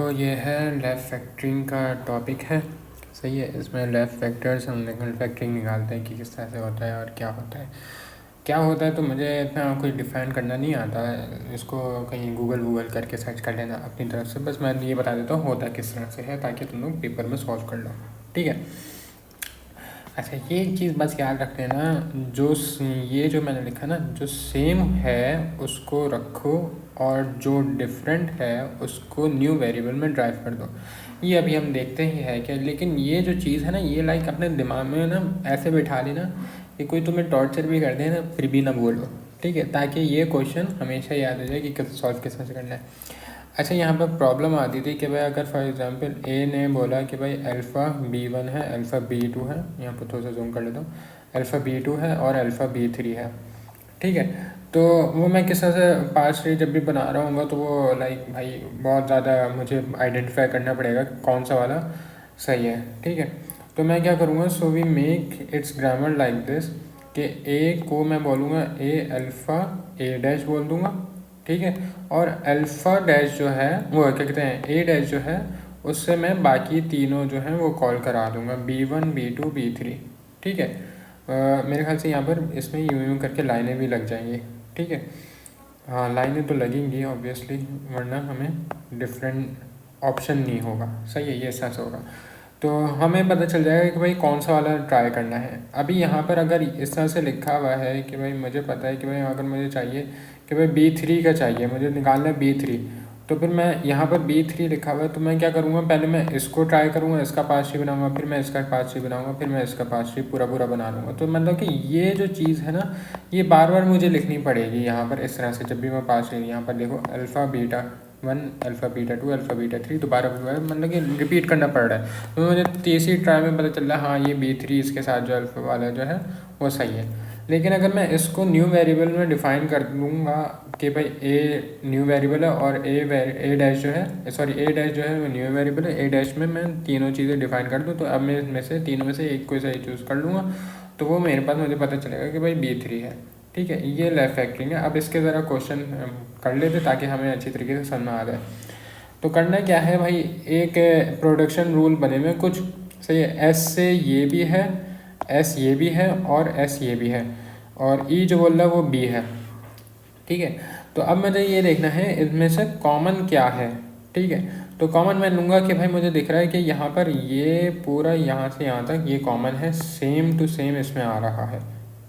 देखो ये है लेफ़्ट फैक्टरिंग का टॉपिक है। सही है, इसमें लेफ़्ट फैक्टर्स हम लेफ्ट फैक्टरिंग निकालते हैं कि किस तरह से होता है और क्या होता है। तो मुझे इतना कुछ डिफ़ाइन करना नहीं आता है, इसको कहीं गूगल करके सर्च कर लेना अपनी तरफ से। बस मैं ये बता देता हूँ होता किस तरह से है, ताकि तुम लोग पेपर में सॉल्व कर लो। ठीक है। अच्छा, ये एक चीज़ बस याद रख लेना, ये जो मैंने लिखा ना, जो सेम है उसको रखो और जो डिफरेंट है उसको न्यू वेरिएबल में ड्राइव कर दो। ये अभी हम देखते ही है क्या, लेकिन ये जो चीज़ है ना, ये लाइक अपने दिमाग में ना ऐसे बैठा लेना कि कोई तुम्हें टॉर्चर भी कर दे ना फिर भी ना बोलो। ठीक है, ताकि ये क्वेश्चन हमेशा याद हो जाए कि कैसे सॉल्व किस तरह से करना है। अच्छा, यहाँ पर प्रॉब्लम आती थी कि भाई अगर फॉर एग्जांपल ए ने बोला कि भाई अल्फ़ा B1 है, अल्फ़ा B2 है, यहाँ पर थोड़ा सा जूम कर लेता हूँ, अल्फ़ा B2 है और अल्फ़ा B3 है। ठीक है, तो वो मैं किस तरह से पार्स ट्री जब भी बना रहा हूँ तो वो लाइक भाई बहुत ज़्यादा मुझे आइडेंटिफाई करना पड़ेगा कौन सा वाला सही है। ठीक है, तो मैं क्या करूँगा, so we make its grammar like this कि ए को मैं बोलूँगा ए अल्फ़ा ए डैश बोल दूँगा। ठीक है, और अल्फ़ा डैश जो है वो क्या कहते हैं ए डैश जो है उससे मैं बाकी तीनों जो हैं वो कॉल करा दूँगा, B1 B2 B3। ठीक है, मेरे ख्याल से यहाँ पर इसमें यूँ करके लाइनें भी लग जाएंगी। ठीक है, हाँ लाइनें तो लगेंगी ऑब्वियसली, वरना हमें डिफरेंट ऑप्शन नहीं होगा। सही है, ये सच होगा तो हमें पता चल जाएगा कि भाई कौन सा वाला ट्राई करना है। अभी यहाँ पर अगर इस तरह से लिखा हुआ है कि भाई मुझे पता है कि भाई अगर मुझे चाहिए कि भाई B3 का चाहिए, मुझे निकालना है B3, तो फिर मैं यहाँ पर B3 लिखा हुआ है तो मैं क्या करूँगा, पहले मैं इसको ट्राई करूँगा, इसका पार्ट ट्री बनाऊँगा, फिर मैं इसका पार्ट ट्री बनाऊँगा, फिर मैं इसका पार्ट ट्री पूरा बना लूँगा। तो मतलब कि ये जो चीज़ है ना, ये बार बार मुझे लिखनी पड़ेगी यहाँ पर इस तरह से। जब भी मैं पार्ट ट्री, यहाँ पर देखो alpha beta 1 alpha beta 2 alpha beta 3 दोबारा मतलब कि रिपीट करना पड़ रहा है। तो मुझे तीसरी ट्राई में पता चल रहा है हाँ ये B3 इसके साथ जो अल्फ़ा वाला जो है वो सही है। लेकिन अगर मैं इसको न्यू वेरिएबल में डिफ़ाइन कर दूँगा कि भाई ए न्यू वेरिएबल है और ए डैश जो है, सॉरी ए डैश जो है वो न्यू वेरिएबल है, ए डैश में मैं तीनों चीज़ें डिफ़ाइन कर दूँ, तो अब मैं इसमें से तीनों में से एक कोई सही चूज़ कर लूँगा तो वो मेरे पास मुझे पता चलेगा कि भाई B3 है। ठीक है, ये लेफ्ट फैक्टरिंग है। अब इसके ज़रा क्वेश्चन कर लेते ताकि हमें अच्छी तरीके से समझ में आ जाए। तो करना क्या है भाई, एक प्रोडक्शन रूल बने हुए कुछ, सही है, एस से ये भी है, एस ये भी है और एस ये भी है, और ई जो बोल रहा है वो बी है। ठीक है, तो अब मुझे ये देखना है इनमें से कॉमन क्या है। ठीक है, तो कॉमन मैं लूँगा कि भाई मुझे दिख रहा है कि यहाँ पर ये पूरा यहाँ से यहाँ तक ये कॉमन है, सेम टू सेम इसमें आ रहा है।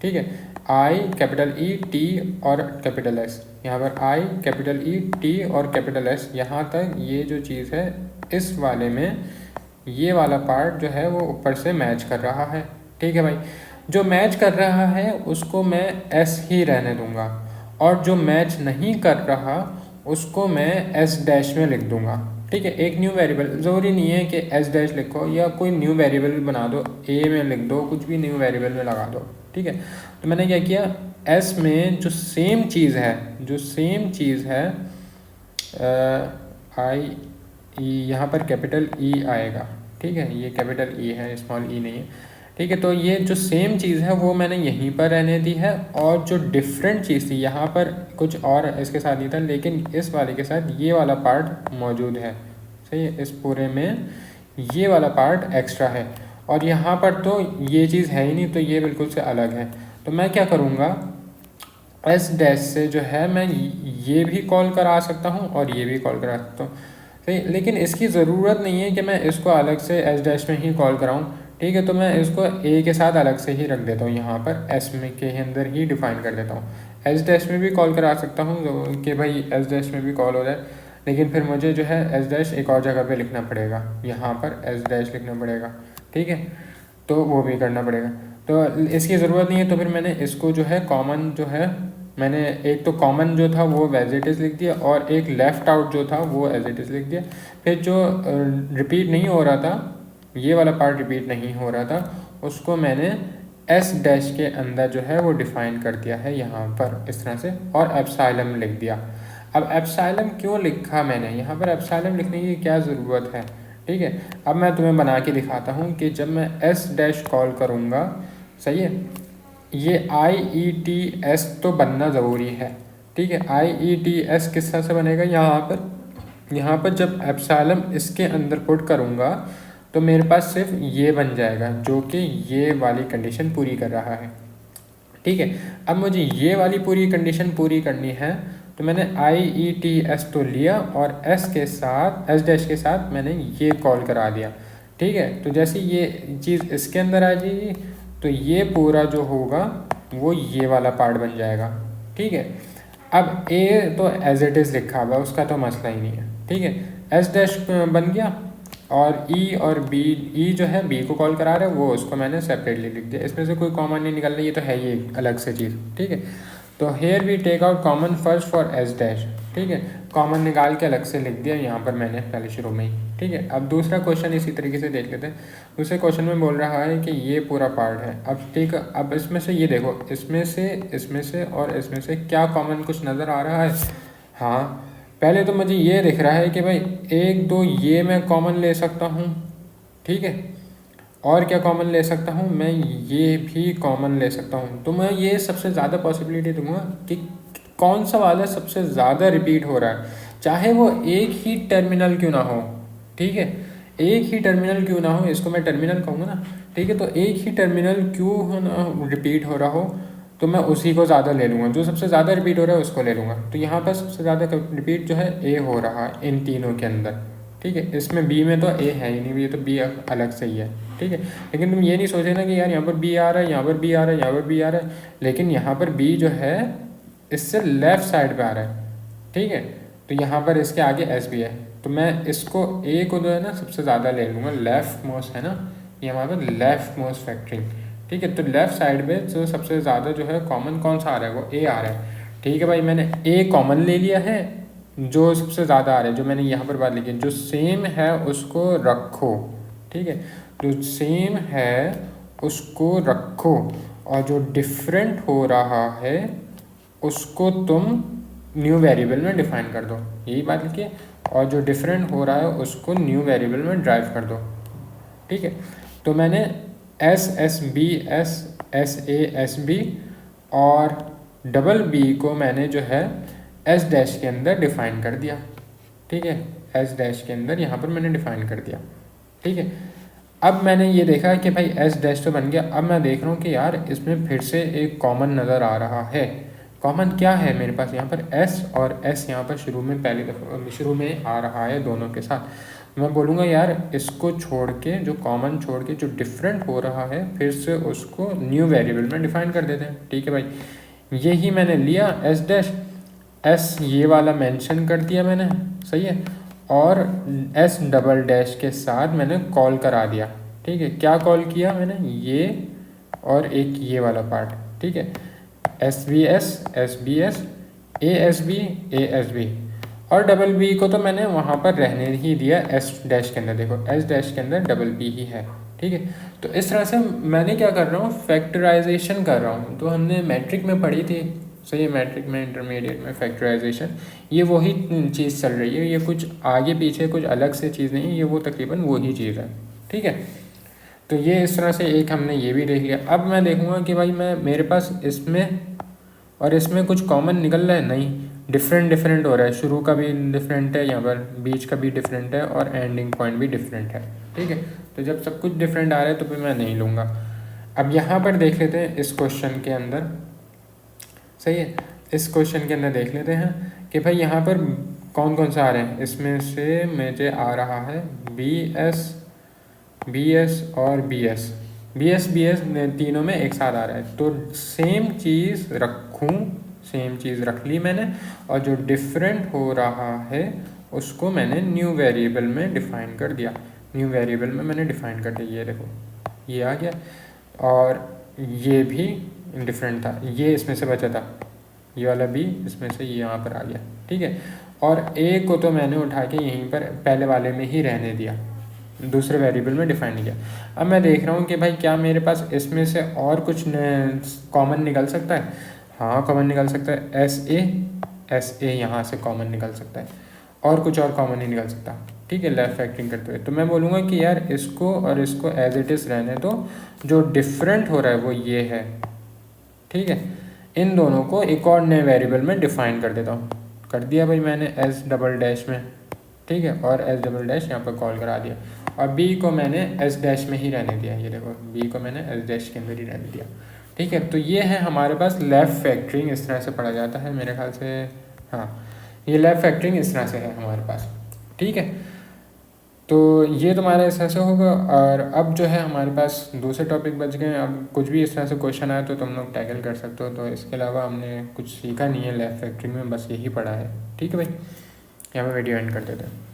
ठीक है, आई कैपिटल ई टी और कैपिटल एस, यहाँ पर आई कैपिटल ई टी और कैपिटल एस, यहाँ तक ये जो चीज़ है इस वाले में ये वाला पार्ट जो है वो ऊपर से मैच कर रहा है। ठीक है भाई, जो मैच कर रहा है उसको मैं एस ही रहने दूंगा, और जो मैच नहीं कर रहा उसको मैं एस डैश में लिख दूंगा। ठीक है, एक न्यू वेरिएबल, ज़रूरी नहीं है कि एस डैश लिखो, या कोई न्यू वेरिएबल बना दो, ए में लिख दो, कुछ भी न्यू वेरिएबल में लगा दो। ठीक है, तो मैंने क्या किया, एस में जो सेम चीज़ है आई ई, यहाँ पर कैपिटल ई आएगा। ठीक है, ये कैपिटल ई है, स्मॉल ई नहीं है। ठीक है, तो ये जो सेम चीज़ है वो मैंने यहीं पर रहने दी है, और जो डिफरेंट चीज़ थी यहाँ पर कुछ और इसके साथ नहीं था, लेकिन इस वाले के साथ ये वाला पार्ट मौजूद है। सही है, इस पूरे में ये वाला पार्ट एक्स्ट्रा है, और यहाँ पर तो ये चीज़ है ही नहीं, तो ये बिल्कुल से अलग है। तो मैं क्या करूँगा, एस डैश से जो है मैं ये भी कॉल करा सकता हूँ और ये भी कॉल करा सकता हूँ। सही, लेकिन इसकी ज़रूरत नहीं है कि मैं इसको अलग से एस डैश में ही कॉल कराऊँ। ठीक है, तो मैं इसको ए के साथ अलग से ही रख देता हूँ, यहाँ पर एस में के अंदर ही डिफ़ाइन कर देता हूँ। एस डैश में भी कॉल करा सकता हूँ कि भाई एस डैश में भी कॉल हो जाए, लेकिन फिर मुझे जो है एस डैश एक और जगह पे लिखना पड़ेगा, यहाँ पर एस डैश लिखना पड़ेगा। ठीक है, तो वो भी करना पड़ेगा, तो इसकी ज़रूरत नहीं है। तो फिर मैंने इसको जो है कॉमन जो है, मैंने एक तो कॉमन जो था वो एज इट इज़ लिख दिया, और एक लेफ़्ट आउट जो था वो एज इट इज़ लिख दिया। फिर जो रिपीट नहीं हो रहा था, ये वाला पार्ट रिपीट नहीं हो रहा था, उसको मैंने एस डैश के अंदर जो है वो डिफ़ाइन कर दिया है यहाँ पर इस तरह से, और एप्सिलॉन लिख दिया। अब एप्सिलॉन क्यों लिखा मैंने यहाँ पर, एप्सिलॉन लिखने की क्या ज़रूरत है। ठीक है, अब मैं तुम्हें बना के दिखाता हूँ कि जब मैं एस डैश कॉल करूँगा, सही है, ये आई ई टी एस तो बनना ज़रूरी है। ठीक है, आई ई टी एस किस तरह से बनेगा, यहाँ पर यहाँ पर जब एप्सिलॉन इसके अंदर पुट करूँगा तो मेरे पास सिर्फ ये बन जाएगा जो कि ये वाली कंडीशन पूरी कर रहा है। ठीक है, अब मुझे ये वाली पूरी कंडीशन पूरी करनी है तो मैंने IETS तो लिया और S के साथ S डैश के साथ मैंने ये कॉल करा दिया। ठीक है, तो जैसे ये चीज़ इसके अंदर आ जाएगी तो ये पूरा जो होगा वो ये वाला पार्ट बन जाएगा। ठीक है, अब A तो एज इट इज़ लिखा हुआ है, उसका तो मसला ही नहीं है। ठीक है, S डैश बन गया और E और B, E जो है B को कॉल करा रहा है वो उसको मैंने सेपरेटली लिख दिया। इसमें से कोई कॉमन नहीं निकल रही, ये तो है ही एक अलग से चीज़। ठीक है, तो here we take out common first for S dash. ठीक है, कॉमन निकाल के अलग से लिख दिया यहाँ पर मैंने पहले शुरू में ही। ठीक है, अब दूसरा क्वेश्चन इसी तरीके से देख लेते हैं। दूसरे क्वेश्चन में बोल रहा है कि ये पूरा पार्ट है। अब ठीक, अब इसमें से ये देखो, इसमें से और इसमें से क्या कॉमन कुछ नज़र आ रहा है? हाँ, पहले तो मुझे ये दिख रहा है कि भाई 1 2 ये मैं कॉमन ले सकता हूँ। ठीक है, और क्या कॉमन ले सकता हूँ मैं? ये भी कॉमन ले सकता हूँ। तो मैं ये सबसे ज़्यादा पॉसिबिलिटी दूंगा कि कौन सा वाला सबसे ज़्यादा रिपीट हो रहा है, चाहे वो एक ही टर्मिनल क्यों ना हो। ठीक है, एक ही टर्मिनल क्यों ना हो, इसको मैं टर्मिनल कहूँगा ना। ठीक है, तो एक ही टर्मिनल क्यों ना रिपीट हो रहा हो तो मैं उसी को ज़्यादा ले लूँगा, जो सबसे ज़्यादा रिपीट हो रहा है उसको ले लूँगा। तो यहाँ पर सबसे ज़्यादा रिपीट जो है ए हो रहा है इन तीनों के अंदर। ठीक है, इसमें बी में तो ए है ही नहीं, ये तो बी अलग से ही है। ठीक है, लेकिन तुम ये नहीं सोचे ना कि यार यहाँ पर बी आ रहा है, यहाँ पर बी आ रहा है, यहाँ पर बी आ रहा है, लेकिन यहाँ पर बी जो है इससे लेफ़्ट साइड पे आ रहा है। ठीक है, तो यहाँ पर इसके आगे एस भी है, तो मैं इसको ए को जो है ना सबसे ज़्यादा ले लूँगा, लेफ़्ट मोस्ट है ना, ये हमारा लेफ़्ट मोस्ट फैक्टरिंग। ठीक है, तो लेफ़्ट साइड में जो सबसे ज़्यादा जो है कॉमन कौन सा आ रहा है, वो ए आ रहा है। ठीक है भाई, मैंने ए कॉमन ले लिया है, जो सबसे ज़्यादा आ रहा है, जो मैंने यहाँ पर बात लिखी, जो सेम है उसको रखो। ठीक है, जो सेम है उसको रखो और जो डिफरेंट हो रहा है उसको तुम न्यू वेरिएबल में डिफाइन कर दो, यही बात लिखिए। और जो डिफरेंट हो रहा है उसको न्यू वेरिएबल में ड्राइव कर दो। ठीक है, तो मैंने SSB और डबल बी को मैंने जो है एस डैश के अंदर डिफाइन कर दिया। ठीक है, एस डैश के अंदर यहाँ पर मैंने डिफाइन कर दिया। ठीक है, अब मैंने ये देखा कि भाई एस डैश तो बन गया। अब मैं देख रहा हूँ कि यार इसमें फिर से एक कॉमन नज़र आ रहा है। कॉमन क्या है मेरे पास? यहाँ पर एस और एस यहाँ पर शुरू में पहली दफ़ा शुरू में आ रहा है दोनों के साथ। मैं बोलूँगा यार इसको छोड़ के, जो कॉमन छोड़ के जो डिफरेंट हो रहा है, फिर से उसको न्यू वेरिएबल में डिफाइन कर देते हैं। ठीक है भाई, यही मैंने लिया एस डैश, एस ये वाला मेंशन कर दिया मैंने, सही है, और एस डबल डैश के साथ मैंने कॉल करा दिया। ठीक है, क्या कॉल किया मैंने? ये और एक ये वाला पार्ट। ठीक है, SVS SBS ASB ASB और डबल बी को तो मैंने वहाँ पर रहने ही दिया एस डैश के अंदर। देखो एस डैश के अंदर डबल बी ही है। ठीक है, तो इस तरह से मैंने क्या कर रहा हूँ, फैक्टराइजेशन कर रहा हूँ। तो हमने मैट्रिक में पढ़ी थी, सही है, मैट्रिक में इंटरमीडिएट में फैक्टराइजेशन, ये वही चीज़ चल रही है, ये कुछ आगे पीछे कुछ अलग से चीज़ नहीं है, ये वो तकरीबन वही चीज़ है। ठीक है, तो ये इस तरह से एक हमने ये भी देख लिया। अब मैं देखूँगा कि भाई मैं मेरे पास इसमें और इसमें कुछ कॉमन निकल रहा है, नहीं, डिफरेंट हो रहा है। शुरू का भी डिफरेंट है, यहाँ पर बीच का भी डिफरेंट है और एंडिंग पॉइंट भी डिफरेंट है। ठीक है, तो जब सब कुछ डिफरेंट आ रहा है तो फिर मैं नहीं लूँगा। अब यहाँ पर देख लेते हैं इस क्वेश्चन के अंदर, सही है, इस क्वेश्चन के अंदर देख लेते हैं कि भाई यहाँ पर कौन कौन सा आ रहे हैं। इसमें से मुझे आ रहा है BS और BS तीनों में एक साथ आ रहा है, तो सेम चीज़ रखूँ, सेम चीज़ रख ली मैंने, और जो डिफरेंट हो रहा है उसको मैंने न्यू वेरिएबल में डिफ़ाइन कर दिया। न्यू वेरिएबल में मैंने डिफ़ाइन कर दिया, ये देखो ये आ गया, और ये भी डिफरेंट था, ये इसमें से बचा था, ये वाला भी इसमें से ये यहाँ पर आ गया। ठीक है, और ए को तो मैंने उठा के यहीं पर पहले वाले में ही रहने दिया, दूसरे वेरिएबल में डिफाइन किया। अब मैं देख रहा हूँ कि भाई क्या मेरे पास इसमें से और कुछ कॉमन निकल सकता है? हाँ, कॉमन निकल सकता है, SA यहाँ से कॉमन निकल सकता है, और कुछ और कॉमन नहीं निकल सकता। ठीक है, लेफ्ट फैक्टरिंग करते हुए तो मैं बोलूँगा कि यार इसको और इसको एज इट इज़ रहने दो, जो डिफरेंट हो रहा है वो ये है। ठीक है, इन दोनों को एक और नए वेरिएबल में डिफाइन कर देता हूँ। कर दिया भाई मैंने एस डबल डैश में। ठीक है, और एस डबल डैश यहाँ पर कॉल करा दिया, और बी को मैंने एस डैश में ही रहने दिया। ये देखो बी को मैंने एस डैश के अंदर ही रहने दिया। ठीक है, तो ये है हमारे पास लेफ़्ट फैक्टरिंग, इस तरह से पढ़ा जाता है मेरे ख्याल से। हाँ, ये लेफ़्ट फैक्टरिंग इस तरह से है हमारे पास। ठीक है, तो ये तुम्हारा इस तरह से होगा। और अब जो है हमारे पास दूसरे टॉपिक बच गए। अब कुछ भी इस तरह से क्वेश्चन आए तो तुम लोग टैकल कर सकते हो। तो इसके अलावा हमने कुछ सीखा नहीं है लेफ़्ट फैक्टरिंग में, बस यही पढ़ा है। ठीक है भाई, यहाँ पे वीडियो एंड कर देते हैं।